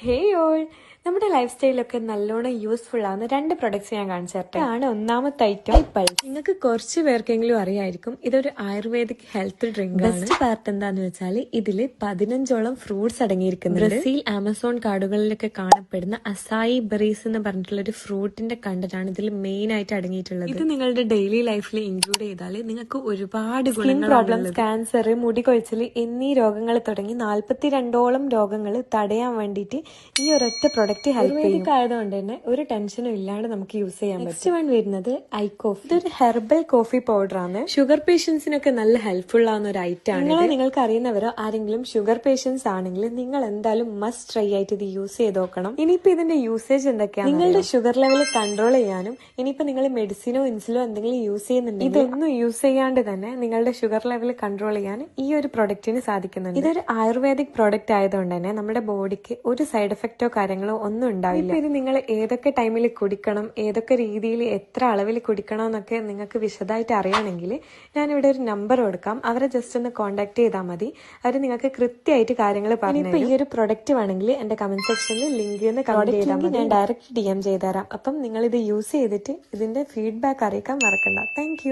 ഹേ all, നമ്മുടെ life സ്റ്റൈലൊക്കെ നല്ലോണം useful ആവുന്ന 2 പ്രൊഡക്ട്സ് ഞാൻ കാണിച്ചു തരട്ടെ. ആണ് ഒന്നാമത്തെ ഐറ്റം പൾസ്. നിങ്ങൾക്ക് കുറച്ച് പേർക്കെങ്കിലും അറിയായിരിക്കും ഇതൊരു ആയുർവേദിക് ഹെൽത്ത് ഡ്രിങ്ക് ആണ്. ബെസ്റ്റ് പാർട്ട് എന്താന്ന് വെച്ചാൽ ഇതില് 15ഓളം ഫ്രൂട്ട്സ് അടങ്ങിയിരിക്കുന്നുണ്ട്. ബ്രസീൽ ആമസോൺ കാടുകളിലൊക്കെ കാണപ്പെടുന്ന അസായി ബെറീസ് എന്ന് പറഞ്ഞിട്ടുള്ള ഒരു ഫ്രൂട്ടിന്റെ കണ്ടന്റ് ആണ് ഇതിൽ മെയിൻ ആയിട്ട് അടങ്ങിയിട്ടുള്ളത്. ഇത് നിങ്ങളുടെ ഡെയിലി ലൈഫിൽ ഇൻക്ലൂഡ് ചെയ്താൽ നിങ്ങൾക്ക് ഒരുപാട് സ്കിൻ പ്രോബ്ലംസ്, ക്യാൻസർ, മുടി കൊഴിച്ചിൽ എന്നീ രോഗങ്ങൾ തുടങ്ങി 42ഓളം രോഗങ്ങൾ തടയാൻ വേണ്ടിയിട്ട് ഈ ഒരൊറ്റ പ്രൊഡക്റ്റ് ഹെൽപ്പ് ചെയ്യും. ആയതുകൊണ്ട് തന്നെ ഒരു ടെൻഷനും ഇല്ലാണ്ട് നമുക്ക് യൂസ് ചെയ്യാൻ പറ്റും. നെക്സ്റ്റ് വൺ വരുന്നത് ഐ കോഫി. ഇതൊരു ഹെർബൽ കോഫി പൗഡർ ആണ്. ഷുഗർ പേഷ്യൻസിനൊക്കെ നല്ല ഹെൽപ്ഫുൾ ആവുന്ന ഒരു ഐറ്റം ആണ്. നിങ്ങൾക്ക് അറിയുന്നവരോ ആരെങ്കിലും ഷുഗർ പേഷ്യൻസ് ആണെങ്കിൽ നിങ്ങൾ എന്തായാലും മസ്റ്റ് ട്രൈ ആയിട്ട് ഇത് യൂസ് ചെയ്ത് നോക്കണം. ഇനിയിപ്പോ ഇതിന്റെ യൂസേജ് എന്തൊക്കെയാണ്? നിങ്ങളുടെ ഷുഗർ ലെവൽ കൺട്രോൾ ചെയ്യാനും ഇനിയിപ്പോ നിങ്ങൾ മെഡിസിനോ ഇൻസുലിനോ എന്തെങ്കിലും യൂസ് ചെയ്യുന്നുണ്ടെങ്കിൽ ഇതൊന്നും യൂസ് ചെയ്യാണ്ട് തന്നെ നിങ്ങളുടെ ഷുഗർ ലെവൽ കൺട്രോൾ ചെയ്യാൻ ഈ ഒരു പ്രൊഡക്റ്റിന് സാധിക്കുന്നുണ്ട്. ഇതൊരു ആയുർവേദിക് പ്രൊഡക്റ്റ് ആയതുകൊണ്ട് തന്നെ നമ്മുടെ ബോഡിക്ക് ഒരു സൈഡ് എഫക്റ്റോ കാര്യങ്ങളോ ഒന്നും ഉണ്ടാവില്ല. ഇത് നിങ്ങൾ ഏതൊക്കെ ടൈമിൽ കുടിക്കണം, ഏതൊക്കെ രീതിയിൽ എത്ര അളവിൽ കുടിക്കണം എന്നൊക്കെ നിങ്ങൾക്ക് വിശദമായിട്ട് അറിയണമെങ്കിൽ ഞാനിവിടെ ഒരു നമ്പർ കൊടുക്കാം. അവരെ ജസ്റ്റ് ഒന്ന് കോൺടാക്ട് ചെയ്താൽ മതി. അവർ നിങ്ങൾക്ക് കൃത്യമായിട്ട് കാര്യങ്ങൾ പറഞ്ഞു. ഇപ്പൊ ഈ ഒരു പ്രൊഡക്റ്റ് വേണമെങ്കിൽ എന്റെ കമന്റ് സെക്ഷനിൽ ലിങ്ക് കമന്റ് ചെയ്താൽ മതി. ഞാൻ ഡയറക്റ്റ് DM ചെയ്തുതരാം. അപ്പം നിങ്ങൾ ഇത് യൂസ് ചെയ്തിട്ട് ഇതിന്റെ ഫീഡ്ബാക്ക് അറിയിക്കാൻ മറക്കണ്ട. താങ്ക്